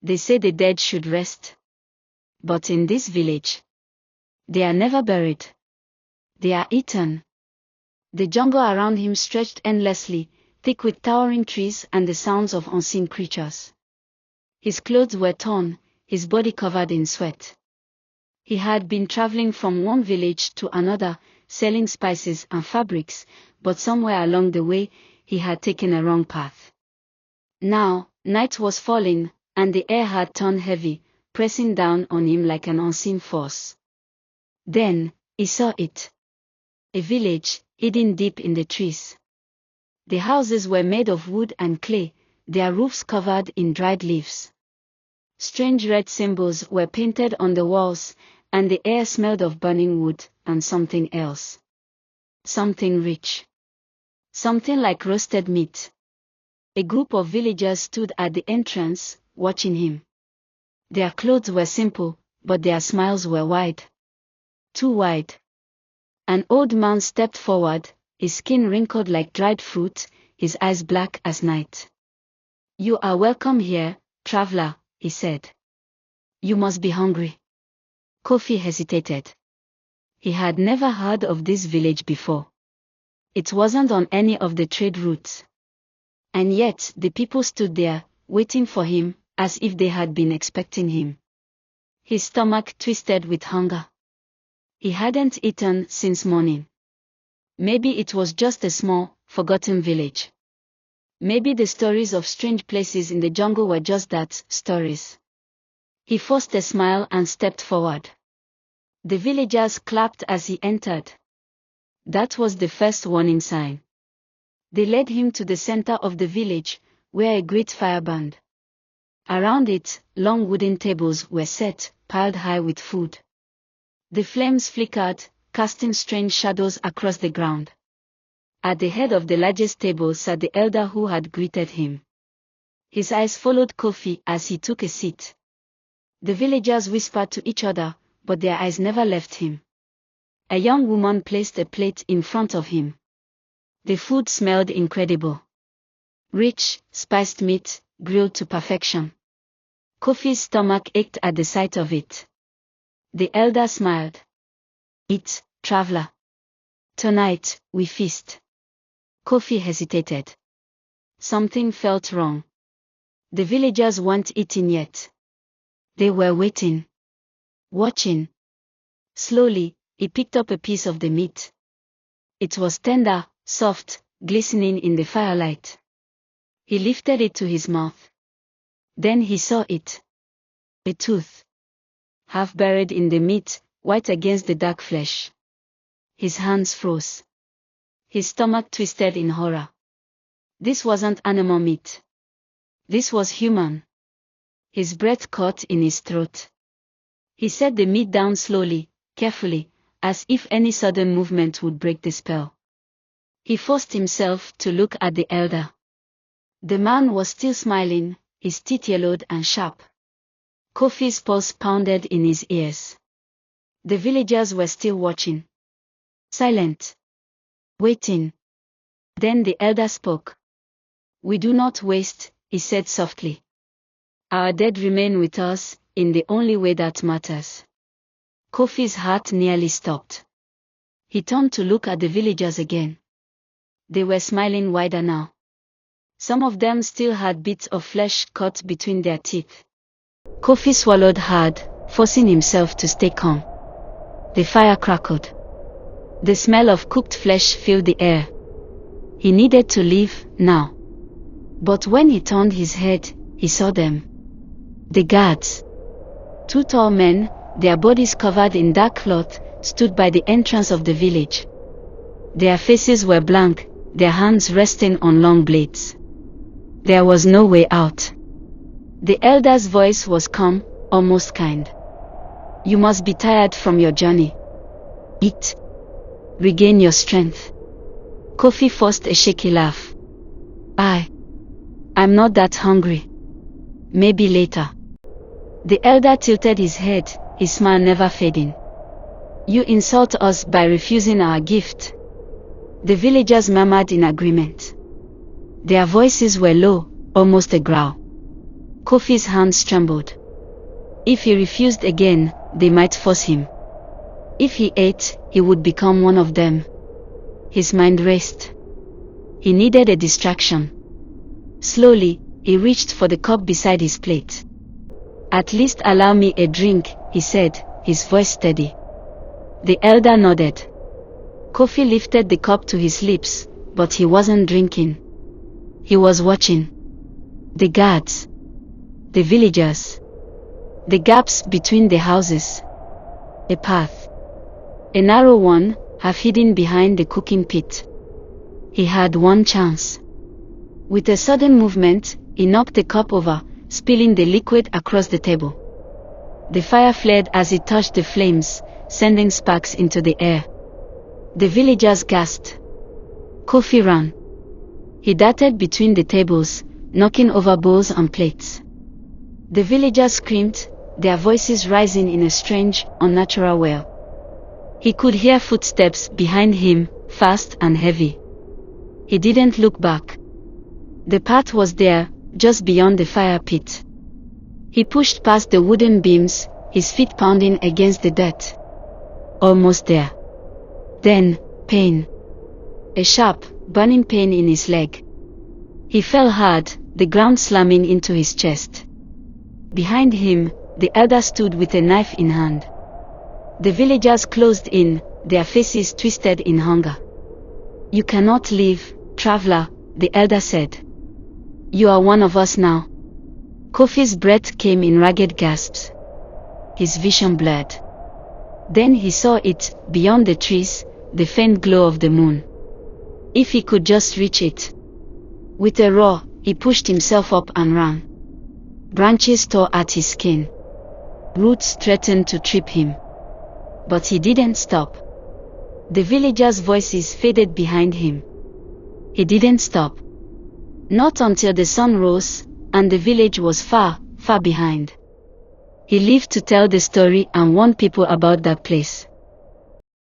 They say the dead should rest. But in this village, they are never buried. They are eaten. The jungle around him stretched endlessly, thick with towering trees and the sounds of unseen creatures. His clothes were torn, his body covered in sweat. He had been traveling from one village to another, selling spices and fabrics, but somewhere along the way, he had taken a wrong path. Now, night was falling, and the air had turned heavy, pressing down on him like an unseen force. Then, he saw it. A village, hidden deep in the trees. The houses were made of wood and clay, their roofs covered in dried leaves. Strange red symbols were painted on the walls, and the air smelled of burning wood and something else. Something rich. Something like roasted meat. A group of villagers stood at the entrance, watching him. Their clothes were simple, but their smiles were wide. Too wide. An old man stepped forward, his skin wrinkled like dried fruit, his eyes black as night. "You are welcome here, traveler," he said. "You must be hungry." Kofi hesitated. He had never heard of this village before. It wasn't on any of the trade routes. And yet the people stood there, waiting for him, as if they had been expecting him. His stomach twisted with hunger. He hadn't eaten since morning. Maybe it was just a small, forgotten village. Maybe the stories of strange places in the jungle were just that, stories. He forced a smile and stepped forward. The villagers clapped as he entered. That was the first warning sign. They led him to the center of the village, where a great fire burned. Around it, long wooden tables were set, piled high with food. The flames flickered, casting strange shadows across the ground. At the head of the largest table sat the elder who had greeted him. His eyes followed Kofi as he took a seat. The villagers whispered to each other, but their eyes never left him. A young woman placed a plate in front of him. The food smelled incredible. Rich, spiced meat, grilled to perfection. Kofi's stomach ached at the sight of it. The elder smiled. "Eat, traveler. Tonight, we feast." Kofi hesitated. Something felt wrong. The villagers weren't eating yet. They were waiting. Watching. Slowly, he picked up a piece of the meat. It was tender, soft, glistening in the firelight. He lifted it to his mouth. Then he saw it. A tooth. Half buried in the meat, white against the dark flesh. His hands froze. His stomach twisted in horror. This wasn't animal meat. This was human. His breath caught in his throat. He set the meat down slowly, carefully, as if any sudden movement would break the spell. He forced himself to look at the elder. The man was still smiling, his teeth yellowed and sharp. Kofi's pulse pounded in his ears. The villagers were still watching. Silent. Waiting. Then the elder spoke. "We do not waste," he said softly. "Our dead remain with us, in the only way that matters." Kofi's heart nearly stopped. He turned to look at the villagers again. They were smiling wider now. Some of them still had bits of flesh caught between their teeth. Kofi swallowed hard, forcing himself to stay calm. The fire crackled. The smell of cooked flesh filled the air. He needed to leave, now. But when he turned his head, he saw them. The guards. 2 tall men, their bodies covered in dark cloth, stood by the entrance of the village. Their faces were blank, their hands resting on long blades. There was no way out. The elder's voice was calm, almost kind. "You must be tired from your journey. Eat. Regain your strength." Kofi forced a shaky laugh. I'm not that hungry. Maybe later." The elder tilted his head, his smile never fading. "You insult us by refusing our gift." The villagers murmured in agreement. Their voices were low, almost a growl. Kofi's hands trembled. If he refused again, they might force him. If he ate, he would become one of them. His mind raced. He needed a distraction. Slowly, he reached for the cup beside his plate. "At least allow me a drink," he said, his voice steady. The elder nodded. Kofi lifted the cup to his lips, but he wasn't drinking. He was watching. The guards. The villagers. The gaps between the houses. A path. A narrow one, half hidden behind the cooking pit. He had one chance. With a sudden movement, he knocked the cup over, spilling the liquid across the table. The fire flared as it touched the flames, sending sparks into the air. The villagers gasped. Kofi ran. He darted between the tables, knocking over bowls and plates. The villagers screamed, their voices rising in a strange, unnatural wail. He could hear footsteps behind him, fast and heavy. He didn't look back. The path was there, just beyond the fire pit. He pushed past the wooden beams, his feet pounding against the dirt. Almost there. Then, pain. A sharp, burning pain in his leg. He fell hard, the ground slamming into his chest. Behind him, the elder stood with a knife in hand. The villagers closed in, their faces twisted in hunger. "You cannot leave, traveler," the elder said. "You are one of us now." Kofi's breath came in ragged gasps. His vision blurred. Then he saw it, beyond the trees, the faint glow of the moon. If he could just reach it. With a roar, he pushed himself up and ran. Branches tore at his skin. Roots threatened to trip him. But he didn't stop. The villagers' voices faded behind him. He didn't stop. Not until the sun rose, and the village was far, far behind. He lived to tell the story and warn people about that place.